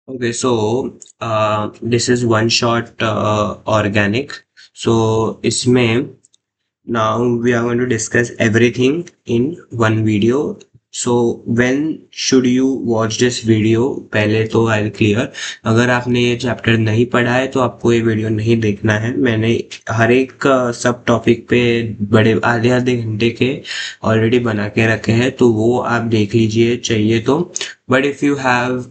Okay, so this is one shot organic. So इसमें now we are going to discuss everything in one video. So when should you watch this video? पहले तो I'll clear. अगर आपने ये chapter नहीं पढ़ा है तो आपको ये वीडियो नहीं देखना है. मैंने हर एक सब टॉपिक पे बड़े आधे आधे घंटे के ऑलरेडी बना के रखे हैं, तो वो आप देख लीजिए चाहिए तो. But if you have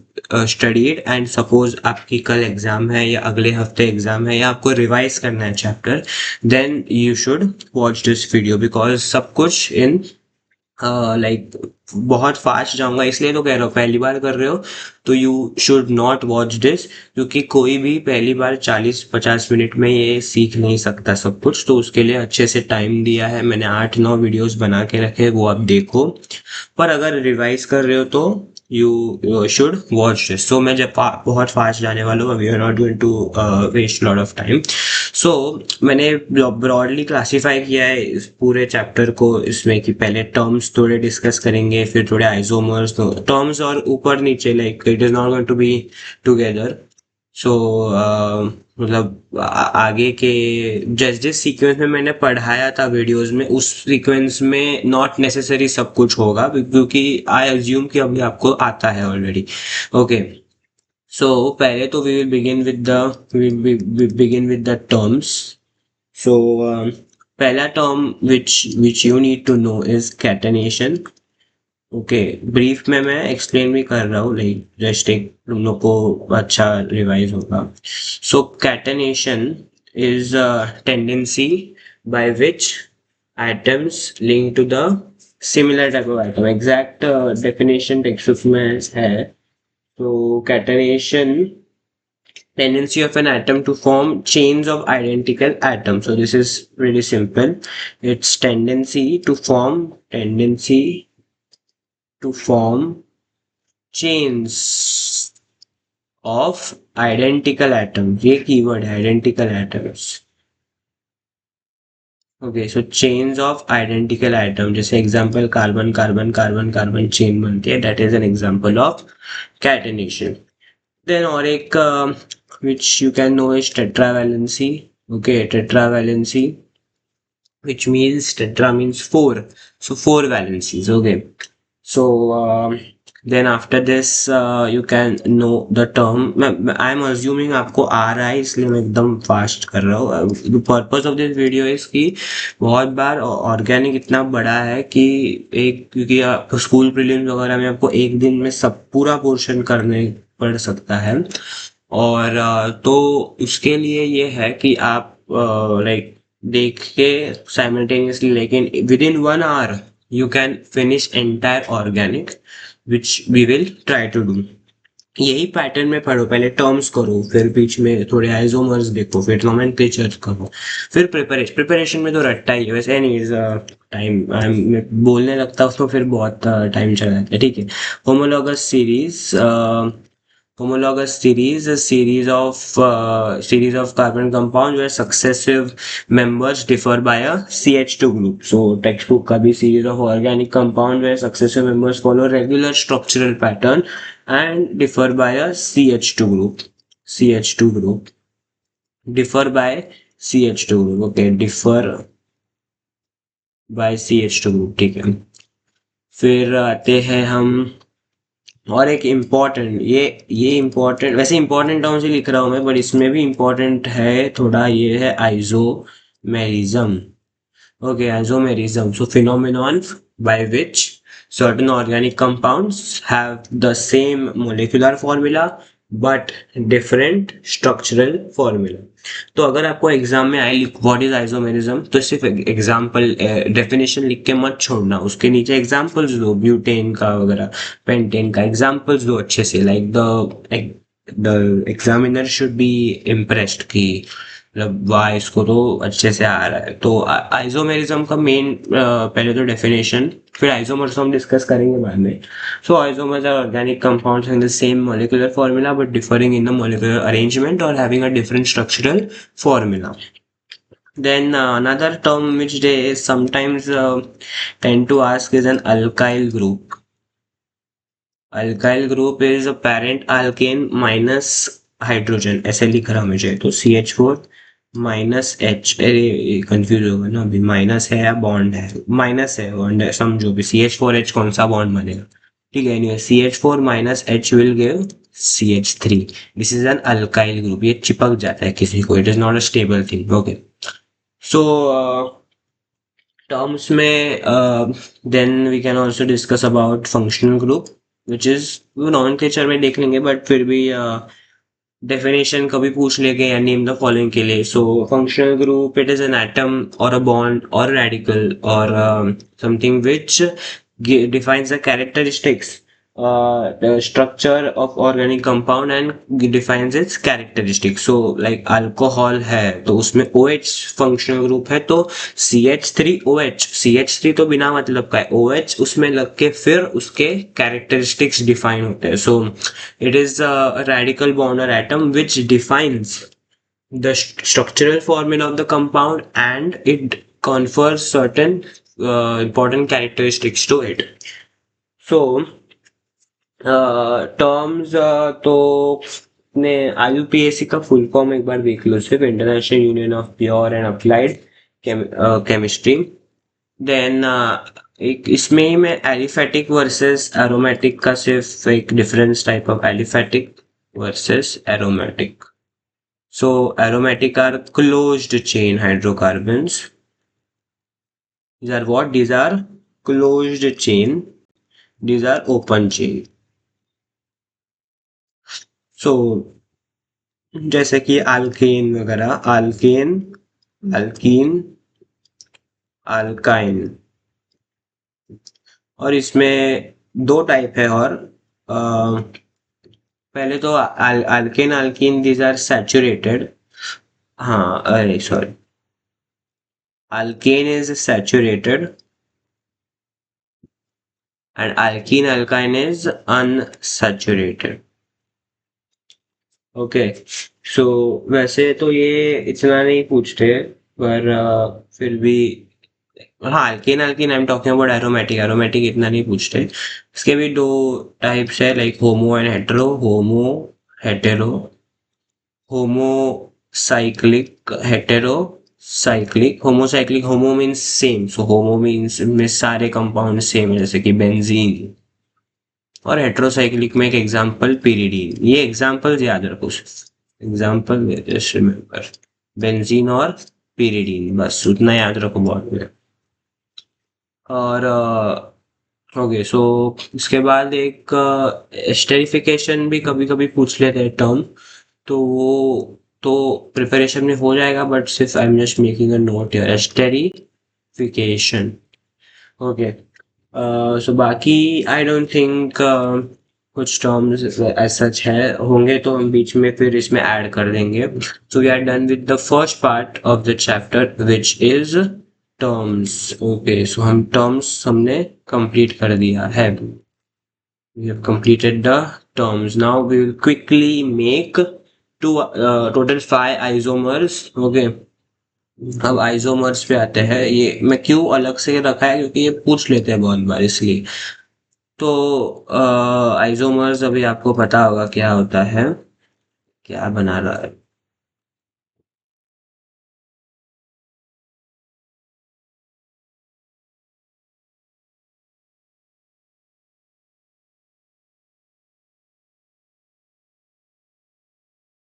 studied and suppose आपकी कल एग्जाम है या अगले हफ्ते एग्जाम है या आपको रिवाइज करना है chapter, then you should watch this video because सब कुछ in लाइक बहुत फास्ट जाऊंगा इसलिए तो कह रहा हूँ, पहली बार कर रहे हो तो you should not watch this, क्योंकि कोई भी पहली बार 40-50 मिनट में ये सीख नहीं सकता सब कुछ. तो उसके लिए अच्छे से टाइम दिया है मैंने, 8-9 वीडियोस बना के रखे, वो आप देखो. पर अगर रिवाइज कर रहे हो तो you should watch this. So मैं जब बहुत फास्ट जाने वाला हूँ, we are not going to waste lot of time. So मैंने ब्रॉडली क्लासिफाई किया है इस पूरे चैप्टर को इसमें कि पहले टर्म्स थोड़े डिस्कस करेंगे, फिर थोड़े आइसोमर्स, तो टर्म्स और ऊपर नीचे like it is not going to be together. So मतलब आगे के जिस जिस सीक्वेंस में मैंने पढ़ाया था वीडियोस में, उस सीक्वेंस में नॉट नेसेसरी सब कुछ होगा, क्योंकि आई अज्यूम कि अभी आपको आता है ऑलरेडी. ओके, so पहले तो we will begin with the we begin with the terms. So पहला term which you need to know is catenation. Okay, brief में मैं एक्सप्लेन भी कर रहा हूँ, लाइक जस्ट एक तुम लोग को अच्छा रिवाइज होगा. So catenation is tendency by which atoms linked to the similar type of atom. Exact definition text book में है. तो catenation, tendency of an atom to form chains of identical atoms. So this is really simple. It's tendency to form chains of identical atoms. ये keyword है, identical atoms. Okay, so chains of identical atom, जैसे example carbon carbon carbon carbon chain बनती है, that is an example of catenation. Then और एक which you can know is tetravalency. Okay, tetravalency, which means tetra means four, so four valencies. Okay, so then after this you can know the term. I am assuming आपको आ रहा है इसलिए मैं एकदम fast कर रहा हूँ. The purpose of this video is कि बहुत बार ऑर्गेनिक इतना बड़ा है कि एक, क्योंकि स्कूल प्रीलिम्स वगैरह में आपको एक दिन में सब पूरा पोर्शन करने पड़ सकता है, और तो उसके लिए ये है कि आप लाइक देख के साइमल्टेनियसली, लेकिन within 1 hour you can finish entire organic, which we will try to do. यही पैटर्न में पढ़ो, पहले टर्म्स करो, फिर बीच में थोड़े आइसोमर्स देखो, फिर नोमेनक्लेचर करो, फिर प्रिपरेशन में तो रट्टा ही है वैसे नहीं. टाइम मैं बोलने लगता हूँ तो फिर बहुत टाइम चला जाता है. ठीक है. Homologous series, homologous series, a series of carbon compounds where successive members differ by a CH2 group. So textbook का भी series of organic compound where successive members follow regular structural pattern and differ by a CH2 group. CH2 group. Differ by CH2 group. Okay, differ by CH2 group. ठीक है. फिर आते हैं हम और एक इम्पॉर्टेंट, ये इम्पॉर्टेंट, वैसे इम्पॉर्टेंट टर्म से लिख रहा हूँ मैं, बट इसमें भी इम्पॉर्टेंट है थोड़ा, ये है isomerism. Okay, isomerism, so phenomenon by which certain organic compounds have the same molecular formula but different structural formula. तो अगर आपको एग्जाम में आई व्हाट इज आइसोमेरिज्म, तो सिर्फ एग्जाम्पल डेफिनेशन लिख के मत छोड़ना, उसके नीचे एग्जाम्पल्स दो, ब्यूटेन का वगैरह, पेंटेन का एग्जाम्पल्स दो अच्छे से, like the examiner should be impressed कि मतलब वाह इसको तो अच्छे से आ रहा है. तो आइसोमेरिज्म का मेन पहले तो डेफिनेशन, फिर आइसोमर्स हम डिस्कस करेंगे बाद में. So isomers are organic compounds in the same molecular formula but differing in the molecular arrangement or having a different structural formula. Then another term which they sometimes tend to ask is an alkyl group. Alkyl group is a parent alkane minus hydrogen, ऐसे लिख रहा मुझे, तो CH4 minus H, अरे confuse होगा ना अभी, minus है या बॉन्ड है, माइनस है बॉन्ड है, समझो भी CH4H कौन सा बॉन्ड बनेगा, ठीक है। Anyway CH4 minus H will give CH3, this is an alkyl group, ये चिपक जाता है किसी को, it is not a stable thing, okay. So terms में then we can also discuss about functional group, which is nomenclature में देख लेंगे, बट फिर भी डेफिनेशन कभी पूछ लेंगे या नेम द फॉलोइंग के लिए। So functional group, it is an atom और अ बॉन्ड और रेडिकल और something which defines the characteristics, the structure of organic compound and defines its characteristics. So like alcohol है तो उसमें OH functional group है, तो CH3OH, CH3 तो बिना मतलब का है, OH उसमें लग के फिर उसके characteristics define होते हैं. So it is a radical bond or atom which defines the structural formula of the compound and it confers certain important characteristics to it. So terms तो ने IUPAC का फुल फॉर्म एक बार देख लो, सिर्फ international union of pure and applied chemistry. Then एक इसमें ही मैं एलिफेटिक वर्सेस एरोमेटिक का सिर्फ एक difference type of aliphatic versus aromatic. So aromatic are closed chain hydrocarbons, these are what, these are closed chain, these are open chain. So जैसे कि alkane वगैरह, alkane, alkyne, alkyne, और इसमें दो type है, और पहले तो alkane alkene these are saturated, हाँ अरे sorry, alkane is saturated and alkene alkyne is unsaturated, okay. So वैसे तो ये इतना नहीं पूछते, पर फिर भी हाँ, alkane alkene I am talking about aromatic, aromatic इतना नहीं पूछते। इसके भी दो टाइप्स है, like homo and hetero, homo hetero, homocyclic hetero cyclic, homocyclic, homo means same, so homo means में सारे कंपाउंड सेम है, जैसे कि बेंजीन, और हेटेरोसाइक्लिक में एक एग्जांपल पिरिडीन, ये एग्जांपल्स याद रखो, एग्जांपल जस्ट रिमेंबर बेंजीन और पिरिडीन, बस उतना याद रखो बहुत में। और ओके, सो इसके बाद एक एस्टेरिफिकेशन भी कभी कभी पूछ लेते हैं टर्म, तो वो तो प्रिपरेशन में हो जाएगा, बट सिर्फ I am just making a note here, esterification, okay. So बाकी आई डोंट थिंक कुछ टर्म्स एज सच है, होंगे तो हम बीच में फिर इसमें ऐड कर देंगे। So we are done with the first part of the chapter which is terms, okay. So हम टर्म्स हमने कंप्लीट कर दिया है, we have completed the terms. Now we will quickly make total 5 isomers, okay। अब isomers पे आते हैं, ये मैं क्यों अलग से रखा है क्योंकि ये पूछ लेते हैं बहुत बार, इसलिए। तो आइसोमर्स अभी आपको पता होगा क्या होता है, क्या बना रहा है,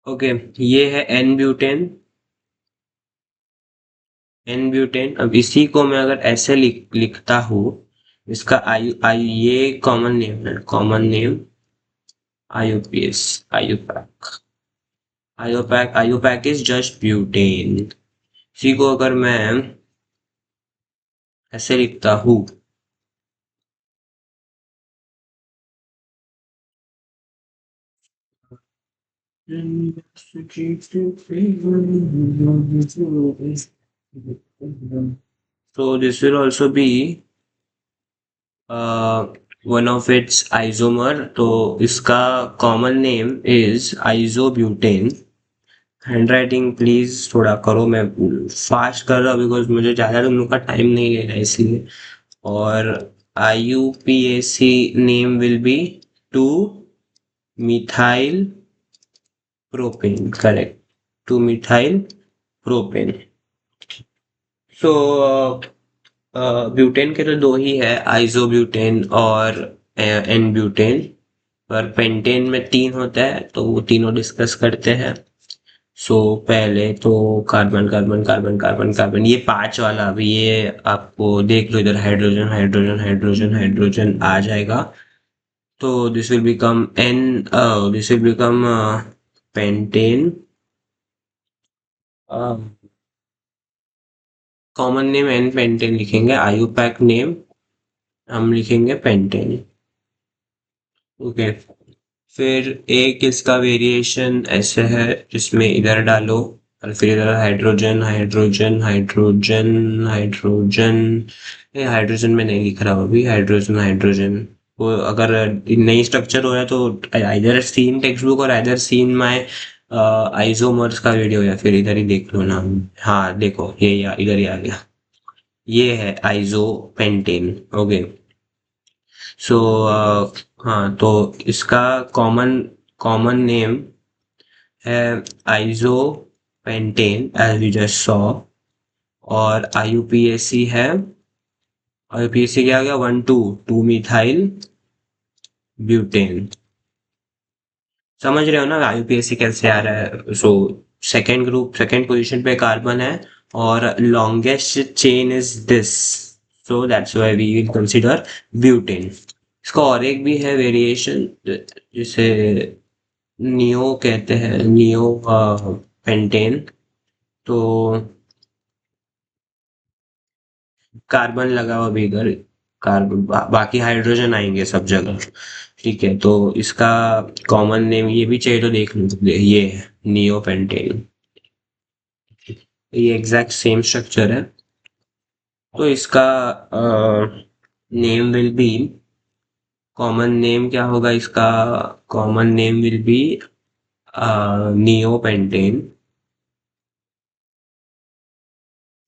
ओके। ये है एन ब्यूटेन, एन ब्यूटेन। अब इसी को मैं अगर ऐसे लिखता हूँ, इसका आई आई ये कॉमन नेम है, common name IUPAC, IUPAC, IUPAC, IUPAC is just butane. इसी को अगर मैं ऐसे लिखता हूँ, so this will also be one of its isomer, तो इसका common name is isobutane. Hand writing please थोड़ा करो, मैं फास्ट कर रहा हूँ बिकॉज मुझे ज़्यादा तुम लोग का टाइम नहीं ले रहा है इसलिए। और IUPAC name will be two methyl propane, correct, two methyl propane. So butane के तो दो ही है, आइसोब्यूटेन और एन ब्यूटेन, पर पेंटेन में तीन होता है, तो वो तीनों डिस्कस करते हैं। सो पहले तो carbon carbon carbon carbon carbon, ये पांच वाला, अभी ये आपको देख लो इधर, हाइड्रोजन हाइड्रोजन हाइड्रोजन हाइड्रोजन आ जाएगा, तो this will become n, this will become pentane. Common name n pentane लिखेंगे, आयुपैक नेम हम लिखेंगे पेंटेन। ओके, फिर एक इसका वेरिएशन ऐसे है, जिसमें इधर डालो और फिर इधर हाइड्रोजन हाइड्रोजन हाइड्रोजन हाइड्रोजन, ये हाइड्रोजन में नहीं लिख रहा हूँ अभी, हाइड्रोजन हाइड्रोजन। वो अगर नई स्ट्रक्चर हो रहा है तो आइदर सीन टेक्स्ट बुक और आइदर सीन माय आइसोमर्स का वीडियो, या फिर इधर ही देख लो ना। हाँ देखो, ये इधर ही आ गया, ये है आइसो पेंटेन। ओके, सो हाँ, तो इसका कॉमन कॉमन नेम है iso pentane as we just saw, और आईयूपीएसी है, आईयूपीएसी क्या आ गया, one two two methyl butane. समझ रहे हो ना आईयूपीएसी कैसे आ रहा है? So second group, second position पे कार्बन है, और longest chain is this, so that's why we will consider butane. इसका और एक भी है वेरिएशन, जिसे नियो कहते हैं, नियो पेंटेन। तो कार्बन लगा हुआ भी इधर, कार्बन बाकी हाइड्रोजन आएंगे सब जगह। ठीक है, तो इसका कॉमन नेम ये भी चाहिए तो देख लो, ये है नियो पेंटेन, ये एग्जैक्ट सेम स्ट्रक्चर है। तो इसका name will be, common name क्या होगा इसका, common name will be neo pentane,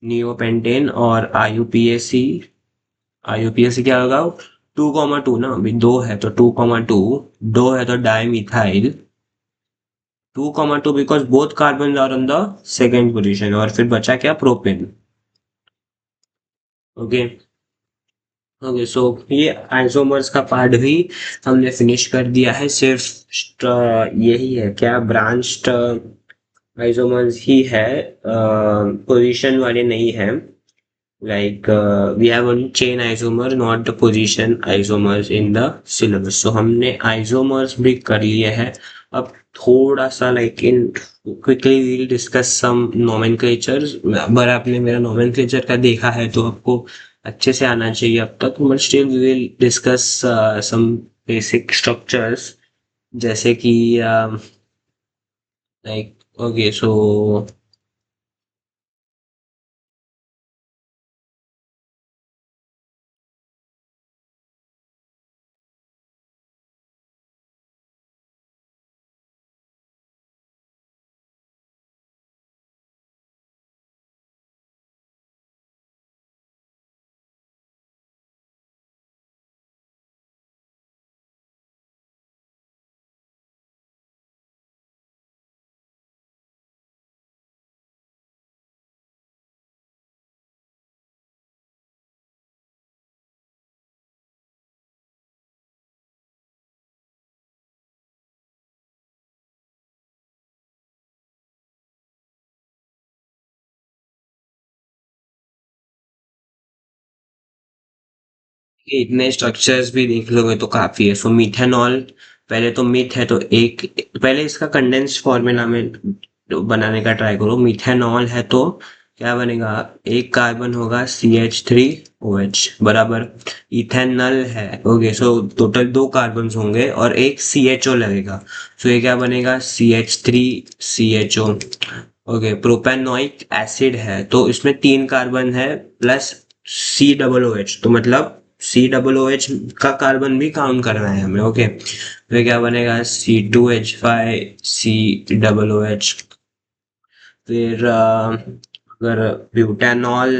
neo pentane, और आईयूपीएसी, आईयूपीएसी क्या होगा, 2,2 ना, अभी दो है तो 2,2, दो है तो di methyl 2,2, because both carbon are on the second position, और फिर बचा क्या, प्रोपेन। ओके, ओके, सो ये आइसोमर्स का पार्ट भी हमने फिनिश कर दिया है, सिर्फ यही है क्या, ब्रांच्ड आइसोमर्स ही है, पोजीशन वाले नहीं है। Like we have only chain isomer, not the position isomers in the syllabus. So हमने isomers भी कर लिए हैं। अब थोड़ा सा like in quickly we'll discuss some nomenclatures। अगर आपने मेरा nomenclature का देखा है तो आपको अच्छे से आना चाहिए अब तक, but still we will discuss some basic structures, जैसे कि like okay, so ये इतने स्ट्रक्चर्स भी देख लोगे तो काफी है। सो मिथेनॉल, पहले तो मिथ है तो एक, पहले इसका कंडेंस्ड फॉर्मूला में बनाने का ट्राई करो। मिथेनॉल है तो क्या बनेगा, एक कार्बन होगा CH3OH बराबर, इथेनॉल है, ओके, सो टोटल दो कार्बन होंगे और एक CHO लगेगा, सो ये क्या बनेगा, CH3CHO। ओके, प्रोपेनोइक एसिड है तो इसमें तीन कार्बन है प्लस COOH, तो मतलब COOH का कार्बन भी काउंट करना है हमें। ओके, तो क्या बनेगा, C2H5COOH। फिर अगर ब्यूटेनॉल,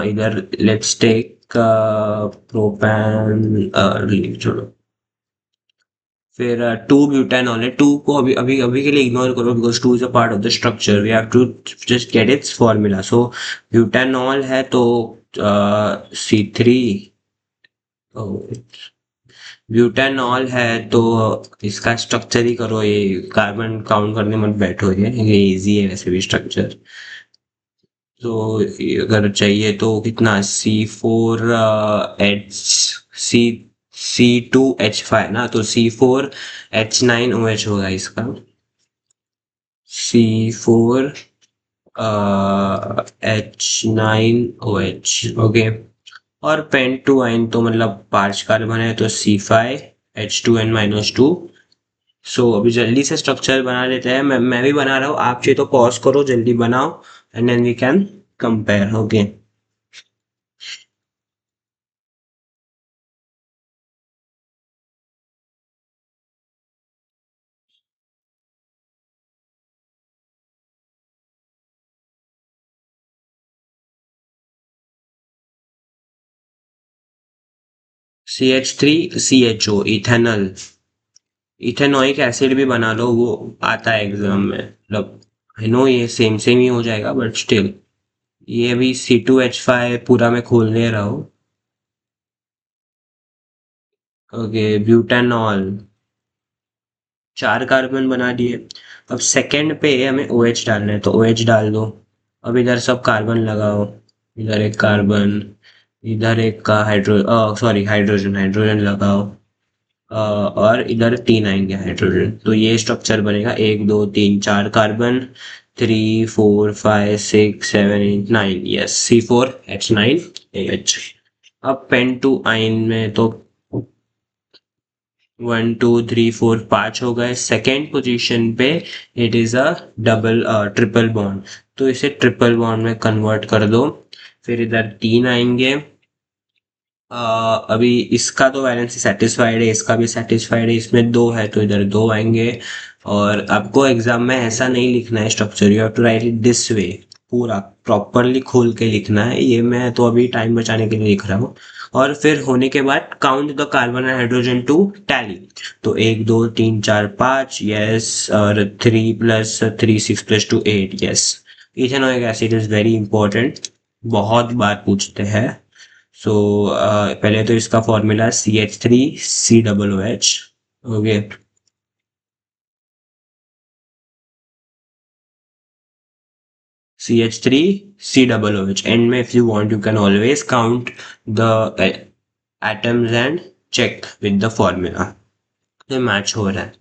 इधर लेट्स टेक प्रोपेन, छोड़ो, फिर टू ब्यूटानॉल है, टू को अभी अभी अभी के लिए इग्नोर करो because two is a part of the structure, we have to just get its formula. So butanol है तो C3, ब्यूटानॉल है तो इसका स्ट्रक्चर ही करो, ये कार्बन काउंट करने मत बैठो, ये इजी है वैसे भी स्ट्रक्चर। तो अगर चाहिए तो कितना, C4H, C2H5 ना, तो C4H9OH होगा इसका, C4H9OH, ओके। और पेंट टू आइन तो मतलब 5 कार्बन है तो C5H2N-2। सो अभी जल्दी से स्ट्रक्चर बना लेते हैं, मैं भी बना रहा हूँ, आप चाहिए तो पॉज करो, जल्दी बनाओ and then we can compare, okay. CH3CHO, ethanol, ethanoic acid भी बना लो, वो आता है एग्जाम में, मतलब आई नो ये सेम सेम ही हो जाएगा बट स्टिल, ये भी C2H5 पूरा मैं खोल ले रहा हूँ, ओके। ब्यूटानॉल 4 कार्बन बना दिए। अब सेकंड पे हमें OH डालना है तो OH डाल दो। अब इधर सब कार्बन लगाओ, इधर एक कार्बन, इधर एक का सॉरी हाइड्रोजन, हाइड्रोजन लगाओ। और इधर 3 आएंगे हाइड्रोजन, तो ये स्ट्रक्चर बनेगा, 1 2 3 4 कार्बन, 3 4 5 6 7 8 9, यस C4H9AH। अब पेंटुआइन में तो 1 2 3 4 5 हो गए, सेकेंड पोजीशन पे it is a double triple bond, तो इसे ट्रिपल बॉन्ड में कन्वर्ट कर दो। फिर इधर 3 आएंगे, अभी इसका तो वैलेंसी सेटिस्फाइड है, इसका भी सेटिस्फाइड है, इसमें 2 है तो इधर 2 आएंगे। और आपको एग्जाम में ऐसा नहीं लिखना है structure, you have to write it this way, पूरा प्रॉपरली खोल के लिखना है, ये मैं तो अभी टाइम बचाने के लिए लिख रहा हूँ। और फिर होने के बाद count the carbon and hydrogen to tally, तो 1 2 3 4 5, यस, और 3 + 3 6 + 2 8, yes. Ethanoic acid is very important, बहुत बार पूछते हैं। सो पहले तो इसका formula CH3COOH, okay. CH3COOH, end में if you want you can always count the atoms and check with the formula, तो मैच हो रहा है।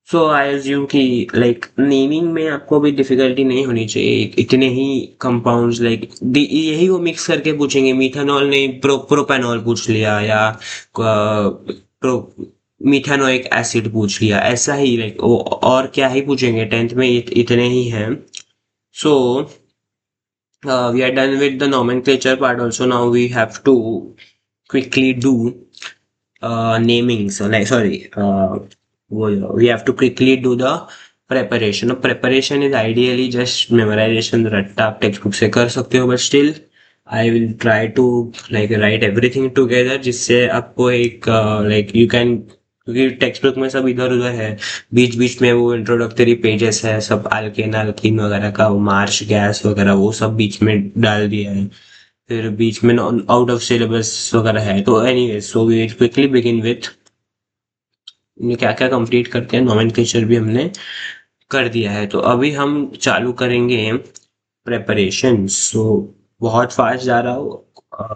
सो आई अज्यूम कि लाइक नेमिंग में आपको भी डिफिकल्टी नहीं होनी चाहिए, इतने ही कंपाउंड्स लाइक यही वो मिक्स करके पूछेंगे, मिथानॉल नहीं प्रोपेनॉल पूछ लिया, या प्रो मिथानोइक एसिड पूछ लिया, ऐसा ही लाइक और क्या ही पूछेंगे, टेंथ में इतने ही हैं। सो we are done with the nomenclature part also, now we have to quickly do naming, so like sorry, we have to quickly do the preparation. Preparation is ideally just memorization, रट्टा आप text book से कर सकते हो, but still I will try to like write everything together, जिससे आपको एक like you can, क्योंकि टेक्स्ट बुक में सब इधर उधर है, बीच बीच में वो इंट्रोडक्टरी पेजेस है, सब अल्केन अल्कीन वगैरह का, मार्च गैस वगैरह वो सब बीच में डाल दिया है, फिर बीच में आउट ऑफ सिलेबस वगैरह है। तो anyways, so we quickly begin with क्या क्या कंप्लीट करते हैं, नोमेनक्लेचर भी हमने कर दिया है, तो अभी हम चालू करेंगे प्रेपरेशन। सो बहुत फास्ट जा रहा हूँ,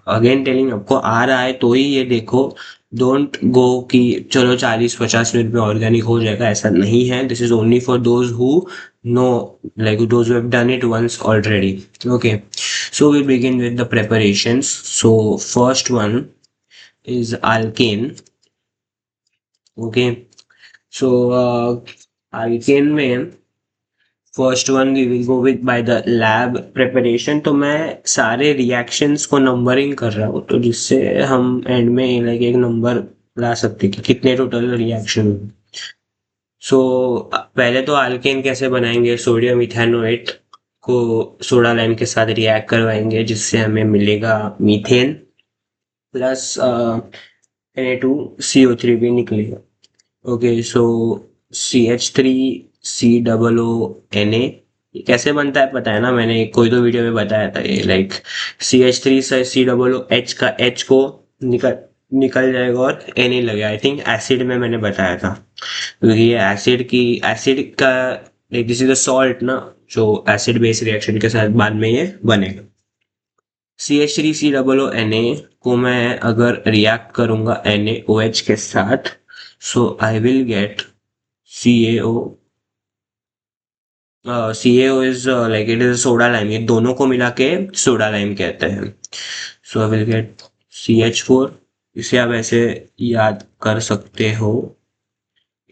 अगेन टेलिंग, आपको आ रहा है तो ही ये देखो, डोंट गो कि चलो 40 50 मिनट में ऑर्गेनिक हो जाएगा, ऐसा नहीं है, this is only for those who know, like those who have done it once already, okay. So we begin with the preparations, so first one is alkane, okay। so alkane में first one we will go with by the lab preparation, तो मैं सारे reactions को numbering कर रहा हूँ, तो जिससे हम एंड में लाइक एक नंबर ला सकते हैं कि कितने टोटल रिएक्शन। सो पहले तो अल्केन कैसे बनाएंगे, सोडियम इथेनोएट को सोडा लाइम के साथ रिएक्ट करवाएंगे, जिससे हमें मिलेगा मीथेन प्लस Na2CO3 भी निकलेगा। ओके सो CH3COO Na, ये कैसे बनता है पता है ना, मैंने कोई तो वीडियो में बताया था ये, लाइक CH3 से COOH का H को निकल निकल जाएगा और Na लगेगा। आई थिंक एसिड में मैंने बताया था, क्योंकि ये एसिड का like this is a salt ना, जो एसिड बेस रिएक्शन के साथ बाद में ये बनेगा। CH3COO Na को मैं अगर रिएक्ट करूंगा NaOH के साथ, so I will get CaO। CaO is like it is soda lime, ये दोनों को मिला के सोडा लाइम कहते हैं। सो आई विल गेट CH4, इसे आप ऐसे याद कर सकते हो,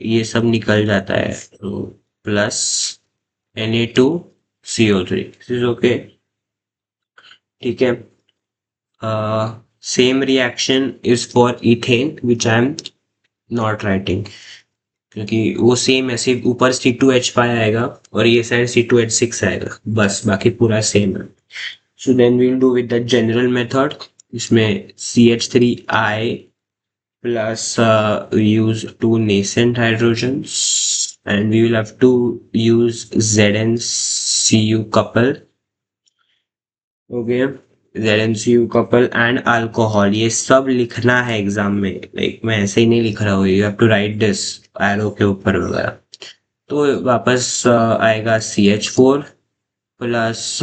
ये सब निकल जाता है, तो plus Na2CO3, this is okay. ठीक है, same reaction is for ethane which I am not writing, क्योंकि वो सेम ऐसे ऊपर C2H5 आएगा और ये साइड C2H6 आएगा, बस बाकी पूरा सेम है। So then we'll do with the general method, इसमें CH3I plus use two nascent hydrogens, and we will have to use ZnCu couple. Okay, ZnCu couple and alcohol, ये सब लिखना है एग्जाम में, लाइक मैं ऐसे ही नहीं लिख रहा हूँ, you have to write this arrow के ऊपर वगैरह। तो वापस आएगा CH4 प्लस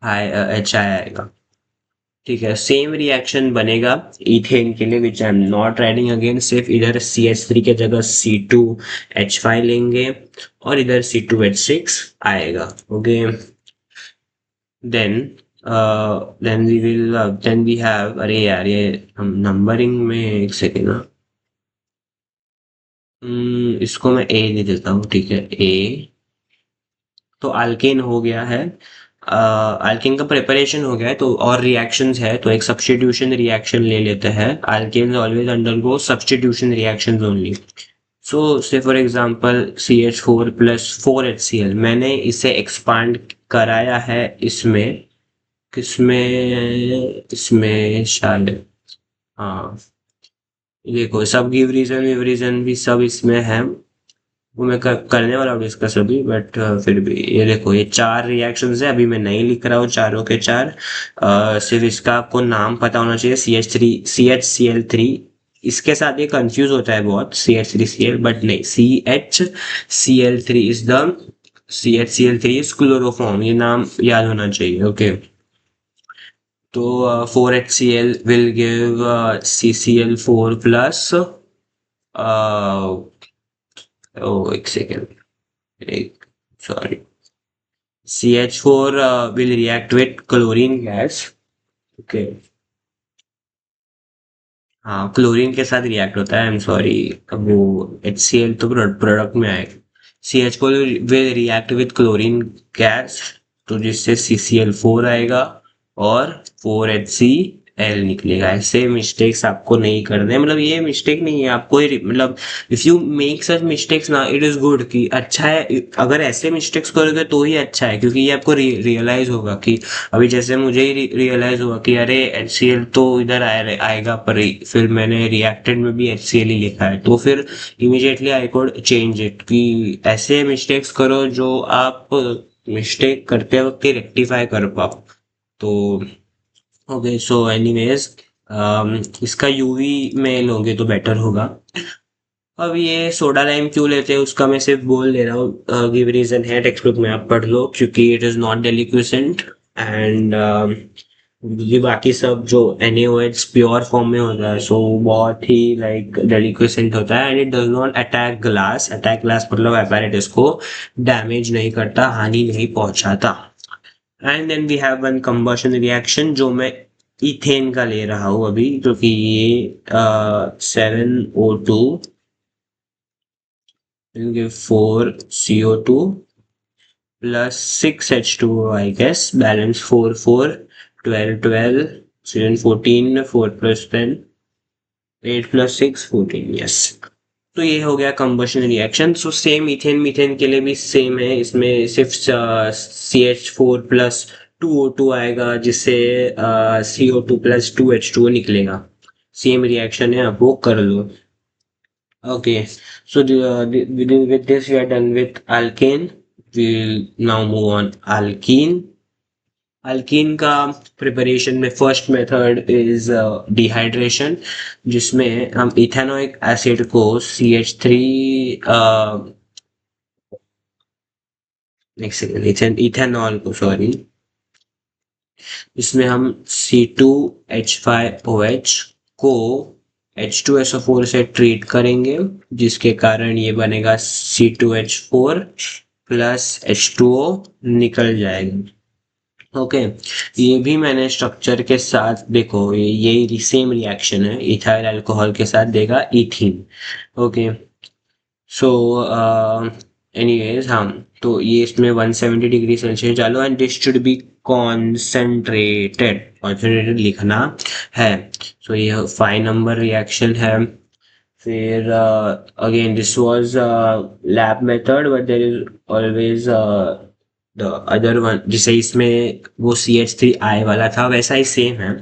HI आएगा। ठीक है, सेम रिएक्शन बनेगा इथेन के लिए, which I am not writing again, सिर्फ इधर CH3 के जगह C2H5 लेंगे और इधर C2H6 आएगा। Okay, then then we will then we have, अरे यार ये हम नंबरिंग में, एक सेकेंड ना, इसको मैं ए दे देता हूँ, ठीक है ए। तो अल्केन हो गया है, अल्केन का प्रिपरेशन हो गया है, तो और रिएक्शंस है, तो एक सब्स्टिट्यूशन रिएक्शन ले लेते हैं। Alkanes always undergo substitution reactions only. So say for example CH4 plus 4HCl, मैंने इसे एक्सपांड कराया है इसमें, किसमें, इसमें शायद, हाँ देखो सब गिव रीजन विव रीजन भी सब इसमें है, वो मैं करने वाला हूँ डिस्कस अभी, बट फिर भी ये देखो ये 4 रिएक्शंस है, अभी मैं नहीं लिख रहा हूँ चारों के चार, सिर्फ इसका आपको नाम पता होना चाहिए, CH3 इसके साथ ये कंफ्यूज होता है बहुत, CH3Cl, बट नहीं, CHCl3 is the, CHCl3 is chloroform, ये नाम याद होना चाहिए। ओके, तो 4HCl will give CCl4 plus, ओ एक सेकेंड, एक, sorry, CH4 will react with chlorine gas। Okay, हाँ क्लोरीन के साथ रिएक्ट होता है, आई एम सॉरी, अब वो HCl तो प्रोडक्ट में आएगा। CH4 will react with chlorine gas, तो जिससे CCl4 आएगा और 4HCl निकलेगा। ऐसे मिस्टेक्स आपको नहीं करने, मतलब ये मिस्टेक नहीं है आपको, मतलब if you make such mistakes ना, इट इज गुड, कि अच्छा है अगर ऐसे मिस्टेक्स करोगे तो ही अच्छा है, क्योंकि ये आपको रियलाइज होगा कि, अभी जैसे मुझे ही रियलाइज हुआ कि अरे HCl तो इधर आएगा, पर फिर मैंने रिएक्टेंट में भी HCl ही लिखा है, तो फिर immediately I could change it, कि ऐसे मिस्टेक्स करो जो आप मिस्टेक करते वक्त ही रेक्टिफाई कर पाओ। तो ओके, सो एनीवेज इसका यूवी में लोगे तो बेटर होगा। अब ये सोडा लाइम क्यों लेते हैं उसका मैं सिर्फ बोल दे रहा हूँ, गिव रीजन है, टेक्स्ट बुक में आप पढ़ लो, क्योंकि इट इज नॉट डेलिक्विसेंट, एंड ये बाकी सब जो NaOH प्योर फॉर्म में होता है, सो बहुत ही लाइक डेलिक्विसेंट होता है, and it does not attack glass मतलब apparatus को डैमेज नहीं करता, हानि नहीं पहुंचाता। And then we have one combustion reaction, जो मैं इथेन का ले रहा हूँ अभी, क्योंकि ये 7O2 will give 4CO2 plus 6H2O, I guess, balance 4 4 12 12 7 14 4 plus 10 8 plus 6 14, yes। तो ये हो गया combustion reaction. So same ethane methane के लिए भी सेम है, इसमें सिर्फ CH4 प्लस 2O2 आएगा, जिससे CO2 प्लस 2H2O निकलेगा। सेम रिएक्शन है, आप वो कर लो। Okay, so with this we are done with alkane. We'll now move on alkene. Alkyne का प्रिपरेशन में फर्स्ट मेथड इज डिहाइड्रेशन, जिसमें हम इथेनोइक एसिड को CH3 नेक्स्ट इथेनॉल को सॉरी, इसमें हम C2H5OH को H2SO4 से ट्रीट करेंगे, जिसके कारण ये बनेगा C2H4 प्लस H2O निकल जाएगा। ओके, ये भी मैंने स्ट्रक्चर के साथ देखो, ये सेम रिएक्शन है, इथाइल अल्कोहल के साथ देगा इथीन। ओके, सो एनीवेज हाँ, तो ये इसमें 170 डिग्री सेल्सियस डालो and this should be concentrated लिखना है। सो ये 5 नंबर रिएक्शन है। फिर again this was lab method, but there is always the other one, जैसे इसमें वो CH3I वाला था, वैसा ही सेम है।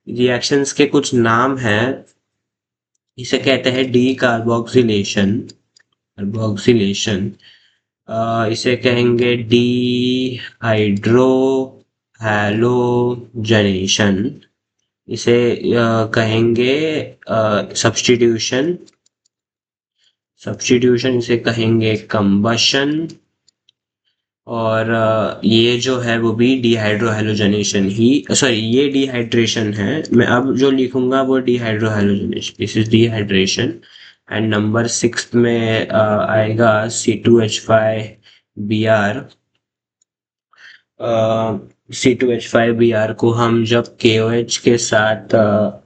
रिएक्शंस के कुछ नाम हैं, इसे कहते हैं डी कार्बोक्सिलेशन, कार्बोक्सिलेशन, इसे कहेंगे डी हाइड्रो हैलोजनेशन, इसे कहेंगे सब्स्टिट्यूशन, सब्स्टिट्यूशन इसे कहेंगे कंबशन, और ये जो है वो भी डिहाइड्रोहेलोजनेशन ही, सॉरी ये डिहाइड्रेशन है, मैं अब जो लिखूंगा वो dehydrohalogenation, this is dehydration. And number 6 में आएगा C2H5Br। C2H5Br को हम जब KOH के साथ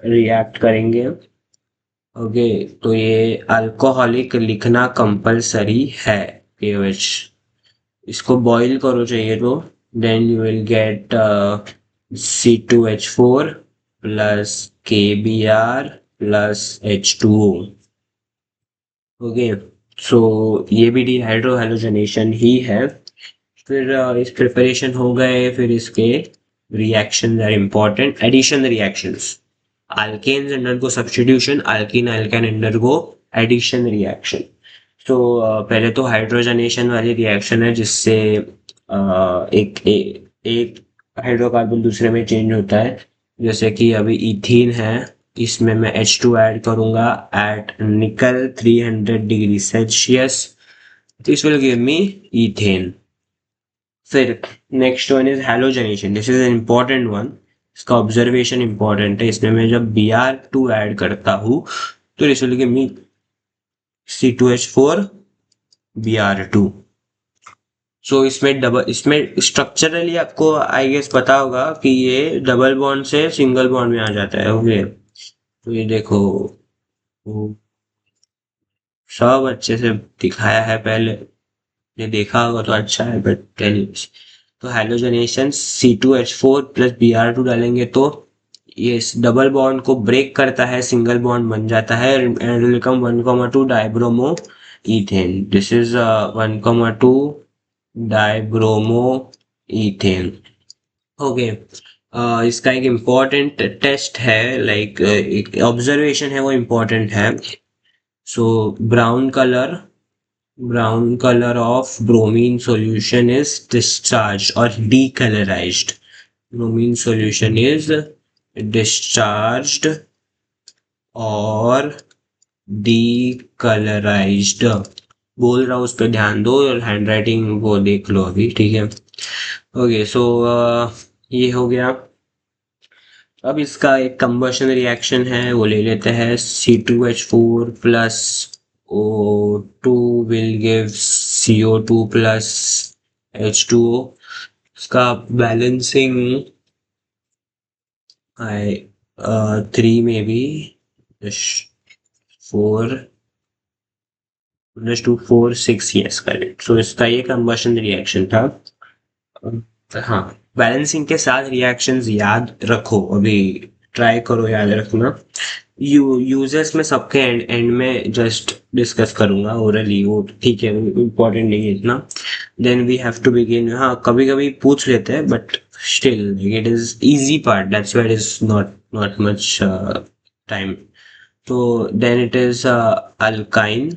रिएक्ट करेंगे, ओके, तो ये अल्कोहलिक लिखना कंपलसरी है। KOH इसको बॉईल करो चाहिए तो, then you will get C2H4 plus KBr plus H2O। Okay, so ये भी डिहाइड्रोहेलोजनेशन ही है। फिर इस प्रिपरेशन हो गए, फिर इसके reaction are important, addition reactions, alkanes undergo substitution, alkene alkane undergo addition reaction। तो पहले तो हाइड्रोजनेशन वाली रिएक्शन है, जिससे एक हाइड्रोकार्बन दूसरे में चेंज होता है, जैसे कि अभी इथीन है, इसमें मैं H2 ऐड करूंगा at nickel 300 degree Celsius, this will give me ethane. फिर next one is halogenation, this is an important one, इसका ऑब्जर्वेशन इंपॉर्टेंट है। इसमें मैं जब Br2 ऐड करता हूँ तो this will give me C2H4 Br2। So इसमें डबल, इसमें स्ट्रक्चरली आपको आई गेस पता होगा कि ये डबल बॉन्ड से सिंगल बॉन्ड में आ जाता है। ओके, तो ये देखो सब अच्छे से दिखाया है, पहले ये देखा होगा तो अच्छा है, बट तो हैलोजनेशन C2H4 प्लस Br2 डालेंगे तो ये इस डबल बॉन्ड को ब्रेक करता है, सिंगल बॉन्ड बन जाता है, and will become 1,2 dibromo ethane. This is 1,2 dibromo ethane. Okay, इसका एक इम्पॉर्टेंट टेस्ट है, लाइक एक ऑब्जर्वेशन है, वो इम्पॉर्टेंट है। सो brown color of bromine solution is discharged or decolorized, bromine solution is discharged और decolorized, बोल रहा हूँ उस पर ध्यान दो, और हैंड राइटिंग वो देख लो अभी, ठीक है। ओके, सो ये हो गया। अब इसका एक कंबशन रिएक्शन है, वो ले लेते हैं। C2H4 plus O2 will give CO2 plus H2O। इसका बैलेंसिंग आई 3 में भी 4+2 4 6, यस करेक्ट। सो इसका ये कंबशन रिएक्शन था। हाँ, बैलेंसिंग के साथ रिएक्शंस याद रखो, अभी ट्राई करो याद रखना। यूजर्स में सबके एंड में जस्ट डिस्कस करूंगा ओरली, वो ठीक है, इम्पोर्टेंट नहीं है इतना। Then we have to begin, हाँ कभी कभी पूछ लेते हैं, but still it is easy part, that's why it is not much time. तो देन इट इज अल्काइन,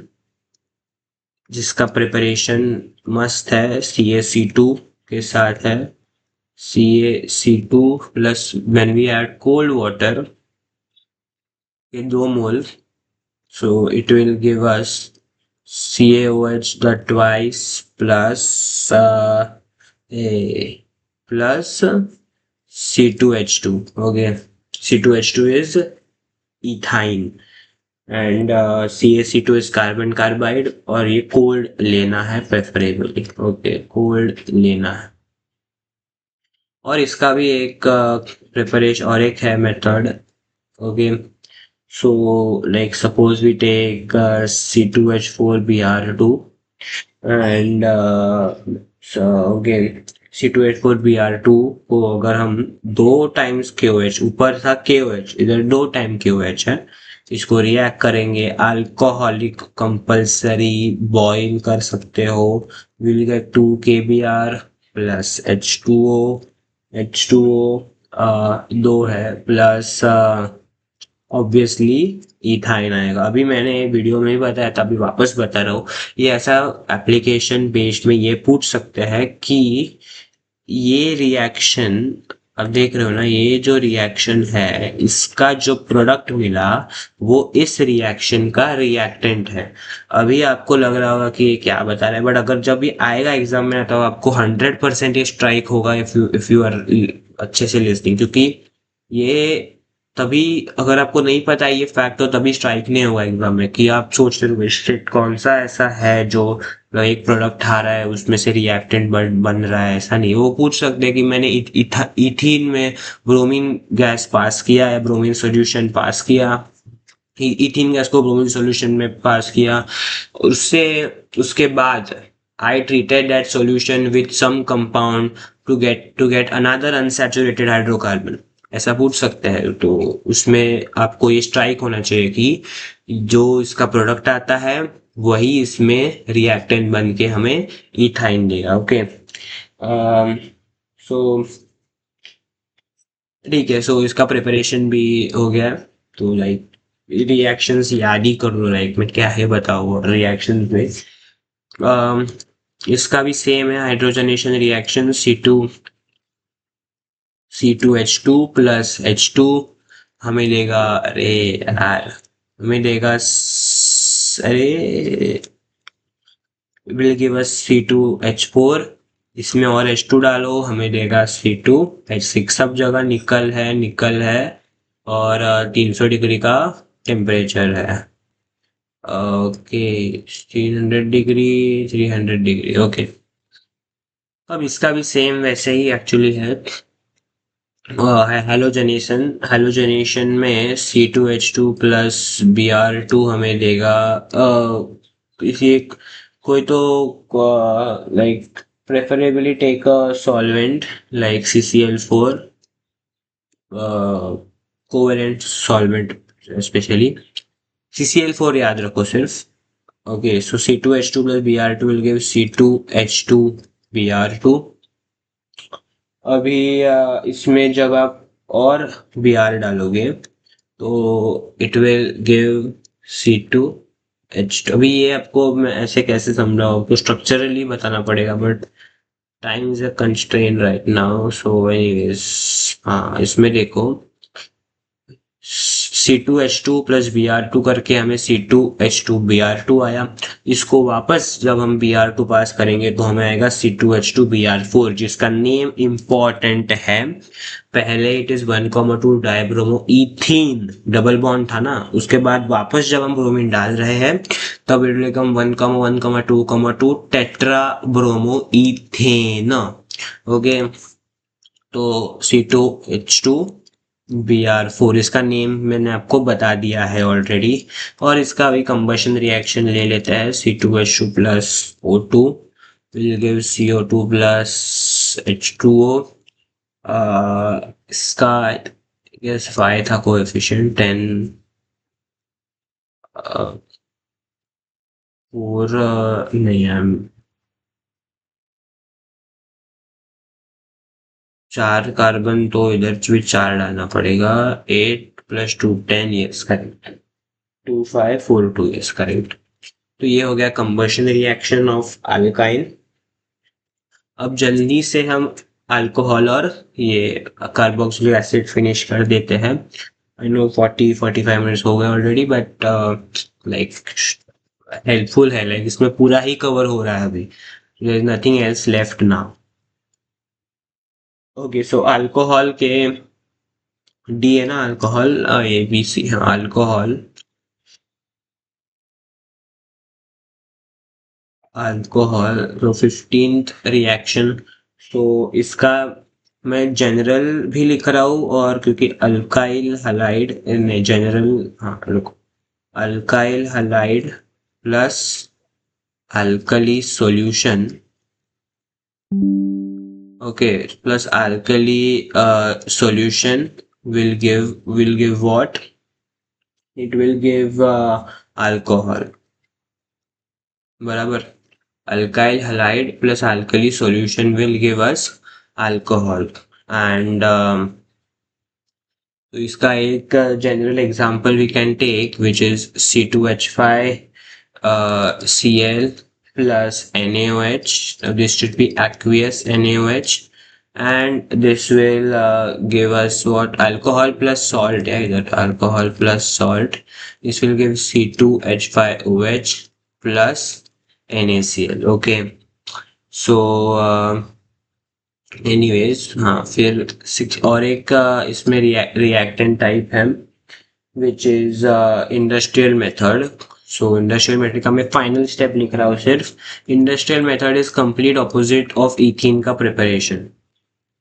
जिसका प्रिपरेशन मस्त है, CaC2 के साथ है। CaC2 plus when we add cold water के 2 mole, so it will give us CaOH the twice plus a plus C2H2. Okay, C2H2 is ethyne and CaC2 is carbon carbide, और ये cold लेना है preferably. Okay, cold लेना है। और इसका भी एक प्रिपरेशन और एक है method. Okay, so like suppose we take C2H4Br2 and so again C2H4Br2 को अगर हम 2 टाइम्स KOH, ऊपर था KOH, इधर 2 टाइम KOH है, इसको रिएक्ट करेंगे, अल्कोहलिक कंपल्सरी बॉइल कर सकते हो, will get 2 KBr plus H2O 2 है प्लस ऑब्वियसली इथाइन आएगा। अभी मैंने वीडियो में भी बताया था, अभी वापस बता रहा हूँ। ये ऐसा एप्लीकेशन बेस्ड में ये पूछ सकते हैं कि ये रिएक्शन, अब देख रहे हो ना, ये जो रिएक्शन है इसका जो प्रोडक्ट मिला वो इस रिएक्शन का रिएक्टेंट है। अभी आपको लग रहा होगा कि ये क्या बता रहा है, बट अगर जब ये आएगा एग्जाम में तो आपको 100% ये स्ट्राइक होगा इफ यू आर अच्छे से लिसनिंग, क्योंकि ये तभी, अगर आपको नहीं पता है ये फैक्ट, तो तभी स्ट्राइक नहीं होगा एग्जाम में कि आप सोच रहे हो शिट कौन सा ऐसा है जो एक प्रोडक्ट आ रहा है उसमें से रिएक्टेंट बन रहा है। ऐसा नहीं, वो पूछ सकते हैं कि मैंने इथीन में ब्रोमीन गैस पास किया है, ब्रोमीन सोल्यूशन पास किया, इथीन गैस को ब्रोमीन सोल्यूशन में पास किया, उससे उसके बाद I treated that solution with some compound to get another unsaturated hydrocarbon. ऐसा पूछ सकते हैं, तो उसमें आपको ये स्ट्राइक होना चाहिए कि जो इसका प्रोडक्ट आता है वही इसमें रिएक्टेंट बन के हमें इथाइन देगा। ओके, सो ठीक है, सो इसका प्रिपरेशन भी हो गया। तो लाइक रिएक्शंस याद ही कर लो, लाइक मैं क्या है बताओ रिएक्शंस में। इसका भी सेम है, hydrogenation reaction C2H2 plus H2 हमें देगा, अरे यार हमें देगा अरे विल गिव अस C2H4, इसमें और H2 डालो हमें देगा C2H6। सब जगह निकल है और 300 डिग्री का टेम्परेचर है। Okay, 300 degree, 300 degree. ओके, अब इसका भी सेम वैसे ही एक्चुअली है। हैलोजनेशन में C2H2 प्लस Br2 हमें देगा किसी एक, कोई तो like preferably take a solvent like CCl4, covalent solvent specially CCl4 याद रखो सिर्फ। Okay, so C2H2 plus Br2 will give C2H2 Br2। अभी इसमें जब आप और Br डालोगे तो इट विल गिव C2H2। अभी ये आपको मैं ऐसे कैसे समझाऊँ, आपको स्ट्रक्चरली बताना पड़ेगा, but time is a constraint right now. So anyways, हाँ इसमें देखो C2H2 प्लस Br2 करके हमें C2H2 Br2 आया। इसको वापस जब हम Br2 पास करेंगे तो हमें आएगा C2H2 Br4, जिसका नेम इम्पॉर्टेंट है। पहले it is 1,2 dibromo ethene, double bond था ना, उसके बाद वापस जब हम ब्रोमीन डाल रहे हैं तब it will come 1,1,2,2 tetra bromo ethane. Okay, तो C2H2 Br4, इसका नेम मैंने आपको बता दिया है ऑलरेडी। और इसका भी कंबशन रिएक्शन ले लेते हैं, C2H2 plus O2 will give CO2 plus H2O। इसका गेस 5 था कोएफिशिएंट, 10 4 नहीं है, 4 कार्बन तो इधर भी 4 डालना पड़ेगा, 8 plus 2 10, yes correct. 2542 is correct. तो ये हो गया कंबशन रिएक्शन ऑफ अल्काइन। अब जल्दी से हम अल्कोहल और ये कार्बोक्सिलिक एसिड फिनिश कर देते हैं। आई नो 40-45 मिनट्स हो गए ऑलरेडी, बट लाइक हेल्पफुल है, लाइक इसमें पूरा ही कवर हो रहा है अभी। There is nothing else left now. Okay, so alcohol के डी है ना, अल्कोहल ए बी सी, हाँ अल्कोहल, अल्कोहल तो 15th रिएक्शन। तो इसका मैं जनरल भी लिख रहा हूँ, और क्योंकि अल्काइल हलाइड नहीं जनरल, हाँ रुको, alkyl halide plus alkali solution, okay, plus alkali solution will give what? It will give alcohol, बराबर। Alkyl halide plus alkali solution will give us alcohol. And तो इसका एक general example we can take which is C2H5Cl plus NaOH. This should be aqueous NaOH, and this will give us what? Alcohol plus salt, yeah, either alcohol plus salt. This will give C2H5OH plus NaCl. Okay, so anyways, हाँ फिर six और एक इसमें reactant type है which is industrial method. So industrial method का मैं final step लिख रहा हूँ सिर्फ। Industrial method is complete opposite of ethene का प्रिपरेशन।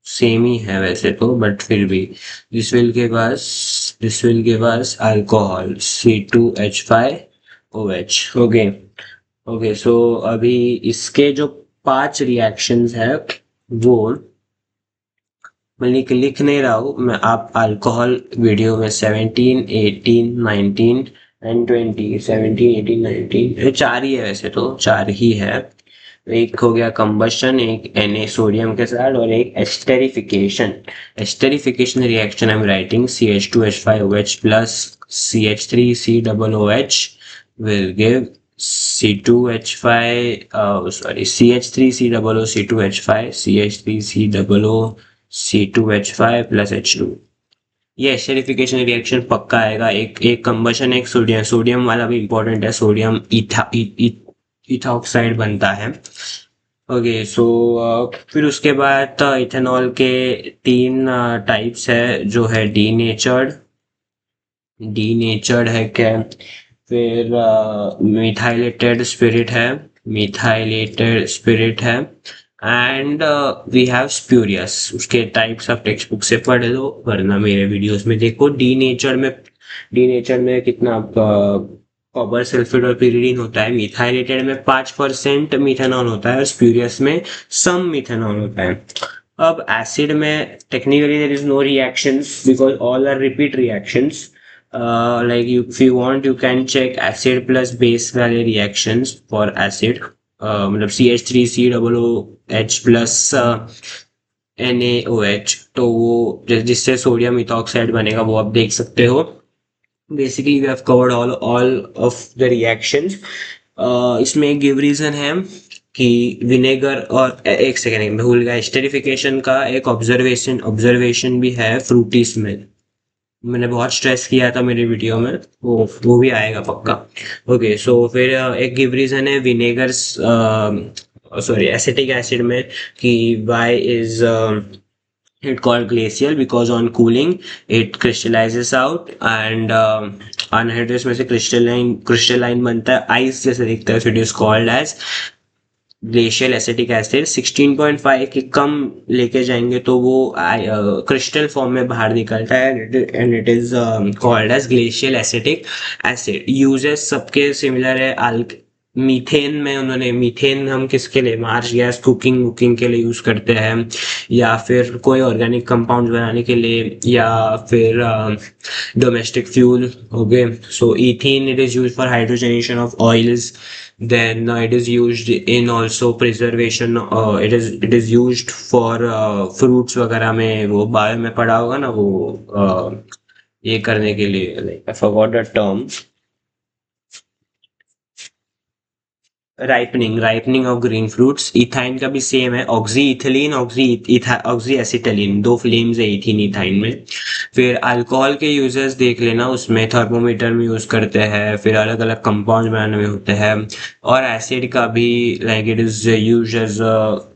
सेम ही है वैसे तो, बट फिर भी this will give us alcohol C2H5OH। Okay, okay, so अभी इसके जो 5 रिएक्शंस है वो मैं लिख नहीं रहा हूँ मैं, आप अल्कोहल वीडियो में 17, 18, 19 एंड 20, 17, 18, 19, ये 4 ही है वैसे तो, 4 ही है। एक हो गया कंबशन, एक Na सोडियम के साथ, और एक esterification. Esterification reaction I am writing CH2H5OH plus CH3COOH will give C2H5 sorry CH3COOC2H5 CH3COOC2H5 plus H2। ये एस्टेरिफिकेशन रिएक्शन पक्का आएगा। एक कंबशन, एक सोडियम वाला भी इंपॉर्टेंट है, सोडियम इथाऑक्साइड बनता है। ओके, सो फिर उसके बाद इथेनॉल के 3 टाइप्स है, जो है डीनेचर्ड है क्या, फिर मिथाइलेटेड स्पिरिट है एंड वी हैव स्प्यूरियस। उसके टाइप्स आप टेक्स्ट बुक से पढ़ लो, वरना मेरे वीडियोस में देखो। डी नेचर में कितना कॉपर सल्फेट और pyridine होता है। मिथाइलेटेड में 5% मिथेनॉल होता है, और स्प्यूरियस में सम मिथेनॉल होता है। अब एसिड में technically there is no reactions because all are repeat reactions. like if you want you can check acid plus base वाले reactions for acid, मतलब CH3COOH plus NaOH, तो वो जिससे सोडियम इथॉक्साइड बनेगा वो आप देख सकते हो। Basically we have covered all of the reactions. इसमें एक गिव रीजन है कि विनेगर, और एक सेकेंड भूल गया, एस्टेरिफिकेशन का एक ऑब्जर्वेशन भी है, फ्रूटी स्मेल। मैंने बहुत स्ट्रेस किया था मेरे वीडियो में, वो भी आएगा पक्का। ओके, सो फिर एक गिव रीजन है विनेगर सॉरी एसिटिक एसिड में कि why is it called glacial because on cooling it crystallizes out and anhydrous में से crystalline बनता है, आइस जैसे दिखता है, so it is called as glacial acetic acid. 16.5 के कम लेके जाएंगे तो वो क्रिस्टल फॉर्म में बाहर निकलता है, and it is called as glacial acetic acid. Uses सबके सिमिलर है। मीथेन में उन्होंने, मीथेन हम किसके लिए, मार्श गैस कुकिंग के लिए यूज करते हैं, या फिर कोई ऑर्गेनिक कंपाउंड बनाने के लिए, या फिर डोमेस्टिक फ्यूल हो गए। So ethene it is use for hydrogenation of oils, then it is used in also preservation, it is used for fruits वगैरह में, वो बायो में पढ़ा होगा ना, वो ये करने के लिए, like I forgot the term, ripening of green fruits. Ethyne का भी सेम है, ऑक्सी इथिलीन ऑक्सी एसिटिलीन, दो फ्लेम्स है इथिन इथाइन में। फिर अल्कोहल के यूजेस देख लेना, उसमें थर्मोमीटर में यूज करते हैं, फिर अलग अलग कंपाउंड बनाने में होते हैं। और एसिड का भी like it is use as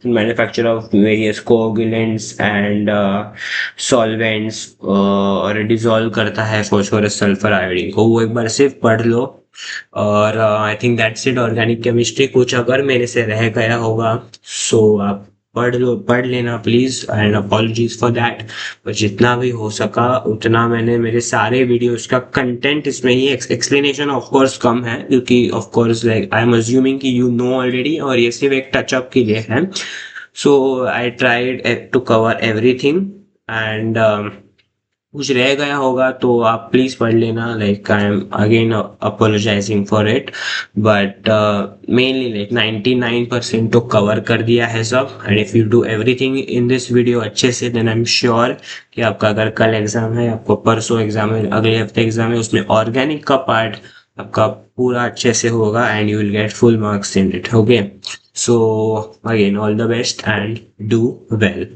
manufacture of various coagulants and solvents, और डिजोल्व करता है फॉस्फोरस सल्फर आयोडीन को। वो एक बार सिर्फ पढ़ लो। और I think that's it organic chemistry. कुछ अगर मेरे से रह गया होगा सो आप पढ़ लेना please, and apologies for that. पर जितना भी हो सका उतना मैंने, मेरे सारे वीडियोस का कंटेंट इसमें ही, एक्सप्लेनेशन ऑफ कोर्स कम है क्योंकि of course like I am assuming कि यू नो ऑलरेडी, और ये सिर्फ एक टचअप के लिए है। So I tried to cover everything, and कुछ रह गया होगा तो आप प्लीज पढ़ लेना। Like I am again apologising for it, but mainly like 99% तो कवर कर दिया है सब। And if you do everything in this video अच्छे से, देन आई एम श्योर कि आपका अगर कल एग्जाम है, आपको परसों एग्जाम है, अगले हफ्ते एग्जाम है, उसमें ऑर्गेनिक का पार्ट आपका पूरा अच्छे से होगा and you will get full marks in it. Okay, so again all the best and do well.